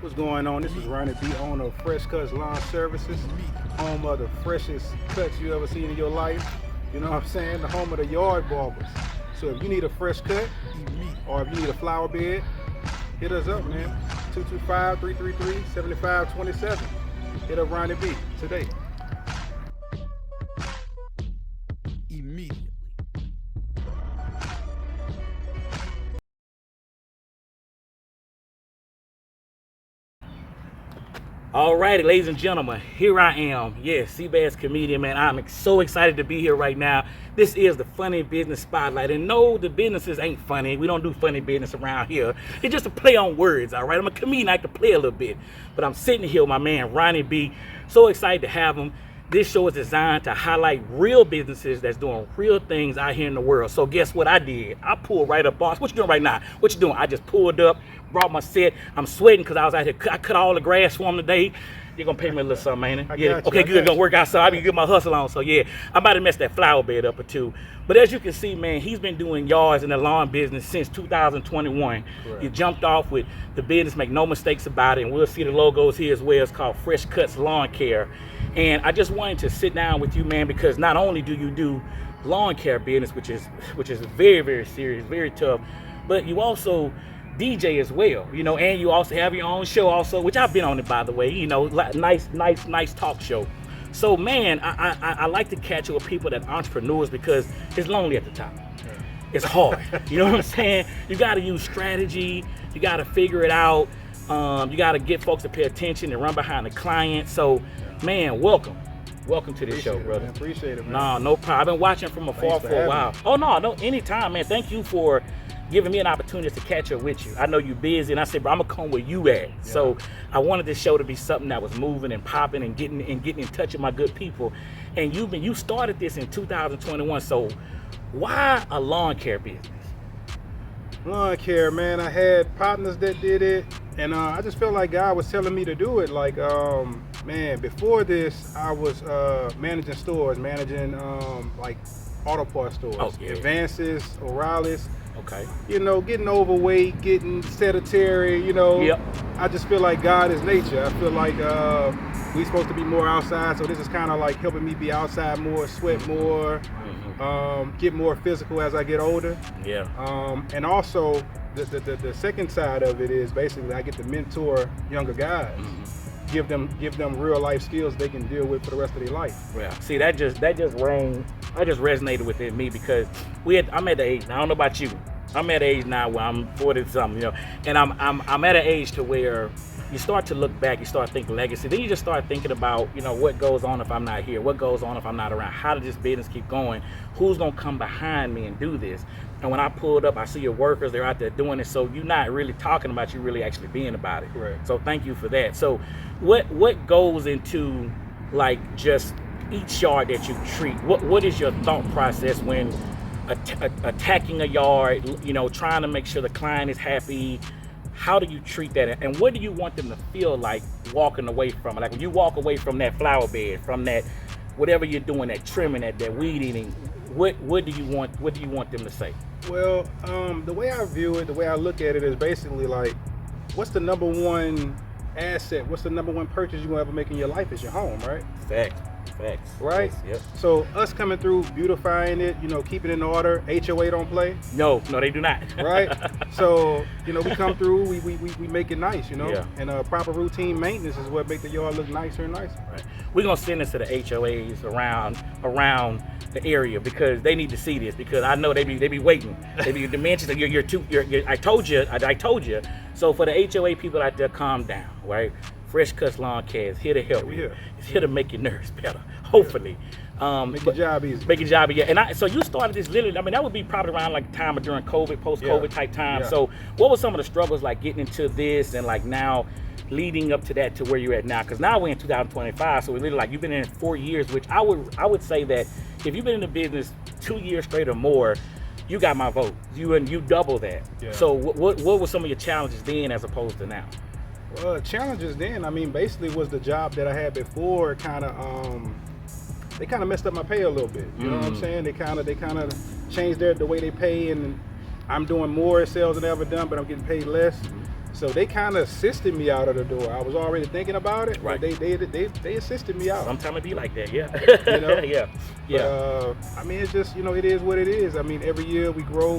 What's going on? This is Ronnie B, owner of FreshCutz Lawn Services, home of the freshest cuts you ever seen in your life. You know what I'm saying? The home of the yard barbers. So if you need a fresh cut, or if you need a flower bed, hit us up, man. 225-333-7527. Hit up Ronnie B today. Immediately. All righty, ladies and gentlemen, here I am. Yes, C-Bazz comedian, man. I'm so excited to be here right now. This is the Funny Business Spotlight. And no, the businesses ain't funny. We don't do funny business around here. It's just a play on words, all right? I'm a comedian. I like to play a little bit. But I'm sitting here with my man, Ronnie B. So excited to have him. This show is designed to highlight real businesses that's doing real things out here in the world. So guess what I did? I pulled right up on. What you doing right now? What you doing? I just pulled up, brought my set. I'm sweating because I was out here. I cut all the grass for him today. You're going to pay me a little something, ain't it? Yeah. Okay, good. Going to work out. So I can get my hustle on. So yeah, I'm about to mess that flower bed up or two. But as you can see, man, he's been doing yards in the lawn business since 2021. Correct. He jumped off with the business, make no mistakes about it. And we'll see the logos here as well. It's called FreshCutz Lawn Care. And I just wanted to sit down with you, man, because not only do you do lawn care business, which is very, very serious, very tough, but you also DJ as well, you know, and you also have your own show also, which I've been on it, by the way, you know, nice talk show. So, man, I like to catch up with people that are entrepreneurs because it's lonely at the top. It's hard. You know what I'm saying? You got to use strategy. You got to figure it out. You got to get folks to pay attention and run behind the client. So, man, welcome to this show, brother. Man. Appreciate it, man. No problem. I've been watching from afar for a while. Oh no, anytime, man. Thank you for giving me an opportunity to catch up with you. I know you're busy, and I said, bro, I'm gonna come where you at. Yeah. So I wanted this show to be something that was moving and popping and getting in touch with my good people. And you started this in 2021. So why a lawn care business? Lawn care, man. I had partners that did it, and I just felt like God was telling me to do it. Like, man, before this, I was managing stores, like auto parts stores, Advances, O'Reilly's. Okay. You know, getting overweight, getting sedentary, you know. Yep. I just feel like God is nature. I feel like we supposed to be more outside, so this is kind of like helping me be outside more, sweat more, get more physical as I get older. Yeah. And also, the second side of it is basically I get to mentor younger guys. Give them real life skills they can deal with for the rest of their life. Yeah. See, that just resonated within me because I'm at the age now. I don't know about you. I'm at an age now where I'm 40 something, you know, and I'm at an age to where you start to look back, you start thinking legacy. Then you just start thinking about, you know, what goes on if I'm not here, what goes on if I'm not around, how does this business keep going, who's gonna come behind me and do this. And when I pulled up, I see your workers, they're out there doing it, so you're not really talking about, you really actually being about it. Correct. So thank you for that. So what goes into like just each yard that you treat? What is your thought process when attacking a yard, you know, trying to make sure the client is happy? How do you treat that, and what do you want them to feel like walking away from it? Like when you walk away from that flower bed, from that whatever you're doing, that trimming, that weed eating, what do you want them to say? Well, the way I view it, the way I look at it is basically like, what's the number one asset, what's the number one purchase you're gonna ever make in your life is your home, right? Facts. Right? Yep. So us coming through, beautifying it, you know, keeping it in order, HOA don't play. No, they do not. Right? So, you know, we come through, we make it nice, you know? Yeah. And proper routine maintenance is what make the yard look nicer and nicer. Right. We're gonna send this to the HOAs around the area because they need to see this, because I know they be waiting. They be dimensions. I told you. So for the HOA people out there, calm down, right? FreshCutz Lawn Care is here to help you. It's here to make your nerves better, hopefully. Make your job easy. Make your job easy. And so you started this literally, I mean, that would be probably around like the time of during COVID, post-COVID type time. Yeah. So what were some of the struggles like getting into this and like now leading up to that to where you're at now? Because now we're in 2025, so we're literally like, you've been in it 4 years, which I would say that if you've been in the business 2 years straight or more, you got my vote. You double that. Yeah. So what were some of your challenges then as opposed to now? Well, challenges then, I mean, basically was the job that I had before they kind of messed up my pay a little bit. You know what I'm saying? They kind of changed the way they pay, and I'm doing more sales than I ever done, but I'm getting paid less. So they kind of assisted me out of the door. I was already thinking about it, Right. but they assisted me out. Sometimes it be like that, yeah. You know? Yeah. But, I mean, it's just, it is what it is. I mean, every year we grow,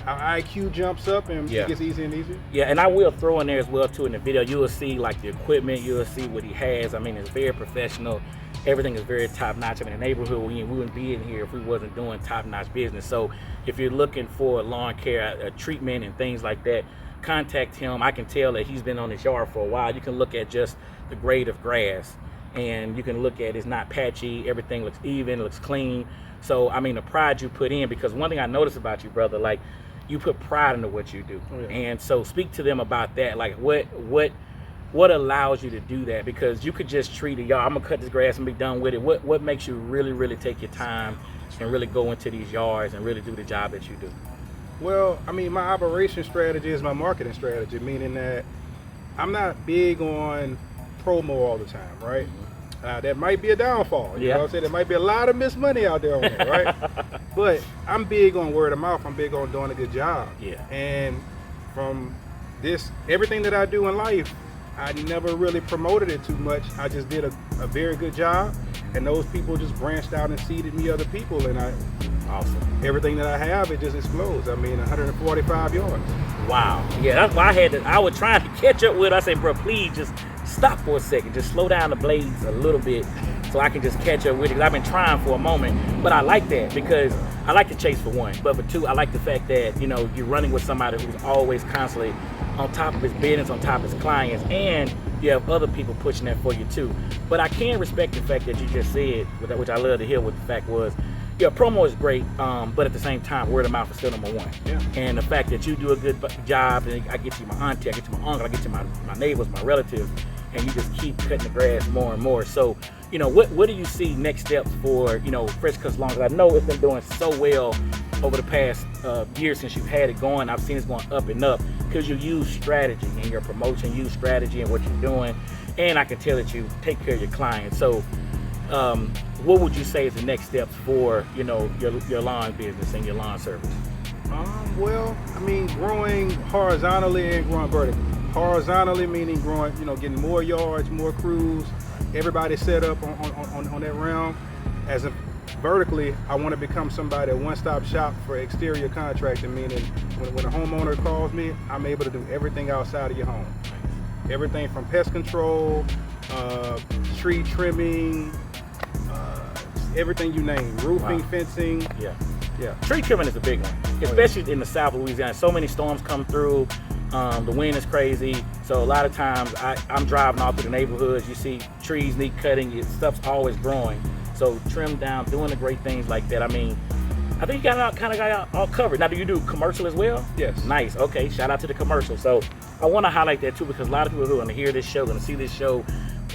our IQ jumps up and Yeah. it gets easier and easier. Yeah, and I will throw in there as well too in the video. You will see like the equipment, you will see what he has. I mean, it's very professional. Everything is very top notch. I mean, the neighborhood, we wouldn't be in here if we wasn't doing top notch business. So if you're looking for lawn care, treatment and things like that, contact him. I can tell that he's been on his yard for a while. You can look at just the grade of grass, and you can look at it's not patchy. Everything looks even, looks clean. So I mean, the pride you put in, because one thing I noticed about you, brother, like you put pride into what you do. Oh, yeah. And so speak to them about that. Like what allows you to do that? Because you could just treat a yard, I'm gonna cut this grass and be done with it. What makes you really take your time and really go into these yards and really do the job that you do? Well, I mean, my operation strategy is my marketing strategy, meaning that I'm not big on promo all the time, right? That might be a downfall. You know what I'm saying? There might be a lot of missed money out there on it, right? But I'm big on word of mouth. I'm big on doing a good job. Yeah. And from everything that I do in life, I never really promoted it too much. I just did a very good job, and those people just branched out and seeded me other people, and Awesome. everything that I have, it just explodes. I mean, 145 yards. Wow. Yeah, that's why I was trying to catch up with. I said, bro, please just stop for a second. Just slow down the blades a little bit so I can just catch up with it. 'Cause I've been trying for a moment, but I like that because I like to chase for one. But for two, I like the fact that, you're running with somebody who's always constantly on top of his business, on top of his clients, and you have other people pushing that for you too. But I can respect the fact that you just said, which I love to hear what the fact was, yeah, promo is great, but at the same time, word of mouth is still number one. Yeah. And the fact that you do a good job, and I get you my auntie, I get you my uncle, I get you my neighbors, my relatives, and you just keep cutting the grass more and more. So, what do you see next steps for, FreshCutz Lawn Care? I know it's been doing so well over the past year since you've had it going. I've seen it's going up and up because you use strategy in your promotion, use strategy in what you're doing, and I can tell that you take care of your clients. So, what would you say is the next steps for, your lawn business and your lawn service? Well, I mean, growing horizontally and growing vertically. Horizontally meaning growing, getting more yards, more crews, everybody set up on that realm. As a vertically, I want to become somebody, a one-stop shop for exterior contracting, meaning when a homeowner calls me, I'm able to do everything outside of your home. Everything from pest control, tree trimming, everything you name, roofing, fencing. Yeah. Tree trimming is a big one, especially in the South Louisiana. So many storms come through. The wind is crazy. So a lot of times I'm driving all through the neighborhoods. You see trees need cutting. Stuff's always growing. So trim down, doing the great things like that. I mean, I think you got it all covered. Now, do you do commercial as well? Yes. Nice. Okay. Shout out to the commercial. So I want to highlight that too, because a lot of people who are going to hear this show, going to see this show,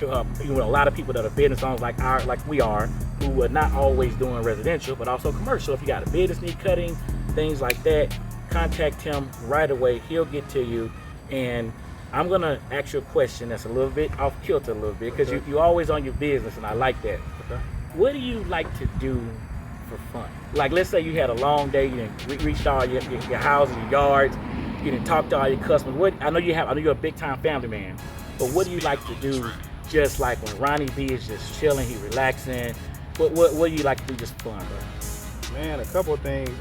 a lot of people that are business owners like we are, who are not always doing residential, but also commercial. If you got a business need cutting, things like that, contact him right away. He'll get to you. And I'm going to ask you a question that's a little bit off kilter a little bit, because you're always on your business, and I like that. Okay. What do you like to do for fun? Like, let's say you had a long day, you didn't reach all your houses, your yards, you didn't talk to all your customers. I know you're a big time family man, but what do you like to do? Just like when Ronnie B is just chilling, he relaxing. What do you like to do just for fun, bro? Man, a couple of things.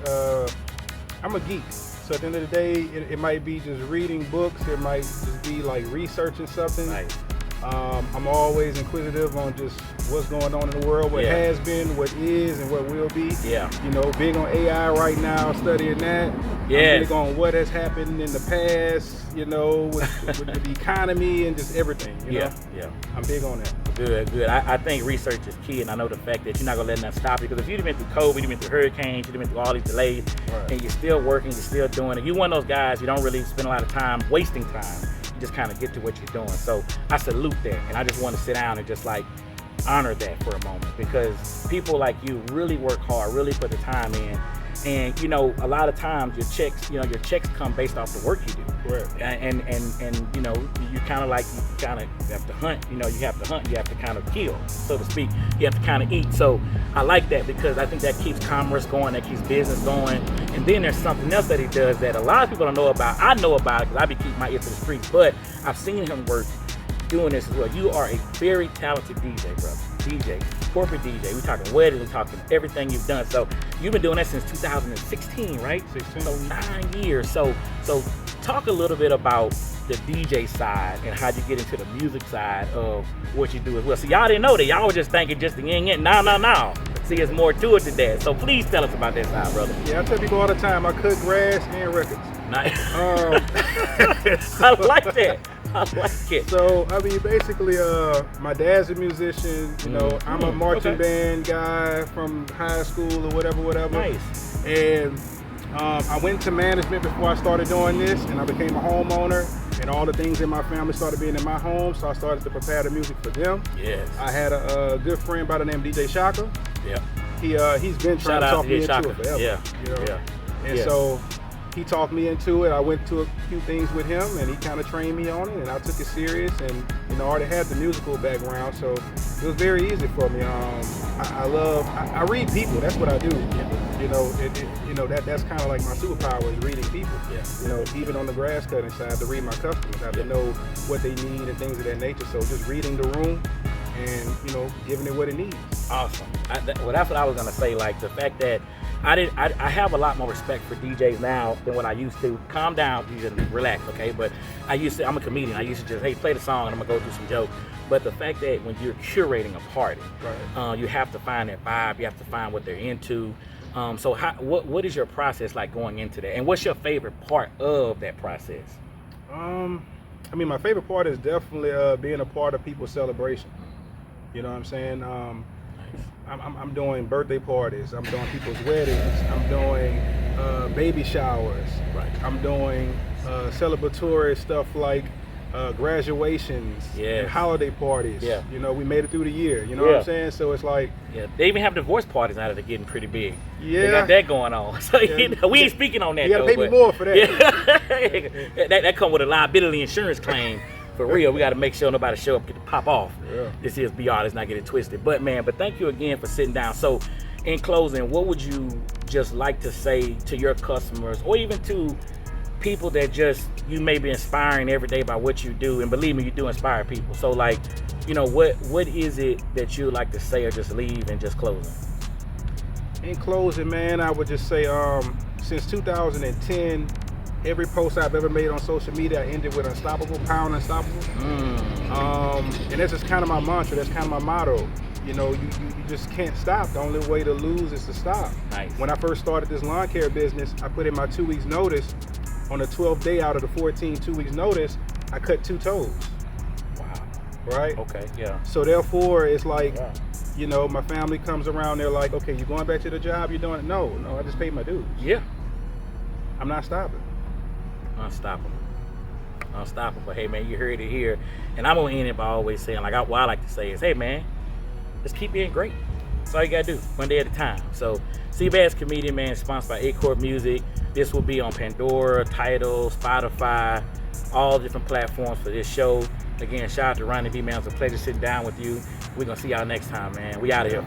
I'm a geek. So at the end of the day, it might be just reading books. It might just be like researching something. Nice. I'm always inquisitive on just what's going on in the world, what has been, what is, and what will be. Yeah. Big on AI right now, studying that. Yes. I'm big on what has happened in the past, with the economy and just everything. Yeah. I'm big on that. Good. I think research is key, and I know the fact that you're not gonna let that stop you, because if you've been through COVID, you've been through hurricanes, you've been through all these delays, and you're still working, you're still doing it. You're one of those guys, you don't really spend a lot of time wasting time. You just kind of get to what you're doing. So I salute that, and I just want to sit down and just honor that for a moment, because people like you really work hard, really put the time in, And you know, a lot of times your checks come based off the work you do. Correct. And you know, you kind of have to hunt. You know, you have to hunt. You have to kind of kill, so to speak. You have to kind of eat. So I like that because I think that keeps commerce going, that keeps business going. And then there's something else that he does that a lot of people don't know about. I know about it because I be keeping my ear to the streets, but I've seen him work doing this as well. You are a very talented DJ, brother. DJ, corporate DJ. We're talking wedding, we're talking everything you've done. So you've been doing that since 2016, right? 16. So 9 years. So talk a little bit about the DJ side and how you get into the music side of what you do as well. So y'all didn't know that. Y'all were just thinking just the yin. No. See, there's more to it than that. So please tell us about that side, brother. Yeah, I tell people all the time, I cut grass and records. Nice. I like that. I like it. So, I mean, basically, my dad's a musician. You know, I'm a marching band guy from high school or whatever. Nice. And I went to management before I started doing this, and I became a homeowner. And all the things in my family started being in my home, so I started to prepare the music for them. Yes. I had a good friend by the name of DJ Shaka. Yeah. He's been trying to talk me into it forever. Yeah. You know? Yeah. And so he talked me into it. I went to a few things with him, and he kind of trained me on it, and I took it serious. And you know, I already had the musical background, so it was very easy for me. I read people. That's what I do. You know, that's kind of like my superpower is reading people. Yeah. You know, even on the grass cutting side, to read my customers, I have to know what they need and things of that nature. So just reading the room and you know, giving it what it needs. Awesome. Well, that's what I was gonna say. Like the fact that I have a lot more respect for DJs now than what I used to. Calm down, you just relax, okay? But I'm a comedian. I used to just, hey, play the song and I'm gonna go do some jokes. But the fact that when you're curating a party, you have to find that vibe. You have to find what they're into. So what is your process like going into that? And what's your favorite part of that process? I mean, my favorite part is definitely being a part of people's celebration. You know what I'm saying? I'm doing birthday parties. I'm doing people's weddings. I'm doing baby showers. Right. I'm doing celebratory stuff like graduations and holiday parties. Yeah. You know, we made it through the year. You know what I'm saying? So it's like... Yeah, they even have divorce parties now that are getting pretty big. Yeah. They got that going on. So you know, we ain't speaking on that. You gotta pay me more for that. Yeah. that come with a liability insurance claim. For real, we got to make sure nobody show up, get to pop off. Yeah. This is BR, let's not get it twisted. But thank you again for sitting down. So in closing, what would you just like to say to your customers or even to people that just, you may be inspiring every day by what you do? And believe me, you do inspire people. So like, you know, what is it that you would like to say or just leave and just closing? In closing, man, I would just say since 2010, every post I've ever made on social media, I ended with unstoppable, pound unstoppable. And that's just kind of my mantra. That's kind of my motto. You know, you just can't stop. The only way to lose is to stop. Nice. When I first started this lawn care business, I put in my 2 weeks notice. On the 12th day out of the 14 2 weeks notice, I cut 2 toes. Wow. Right? Okay, yeah. So therefore, it's like, you know, my family comes around, they're like, okay, you going back to the job? You doing it? No, I just paid my dues. Yeah. I'm not stopping. Unstoppable. Hey man, you heard it here. And I'm gonna end it by always saying, like what I like to say is, hey man, just keep being great. That's all you gotta do, one day at a time. So C-Bazz Comedian, man, sponsored by Acorn Music. This will be on Pandora, Tidal, Spotify, all different platforms for this show. Again, shout out to Ronnie B, man. It was a pleasure sitting down with you. We're gonna see y'all next time, man. We out of here.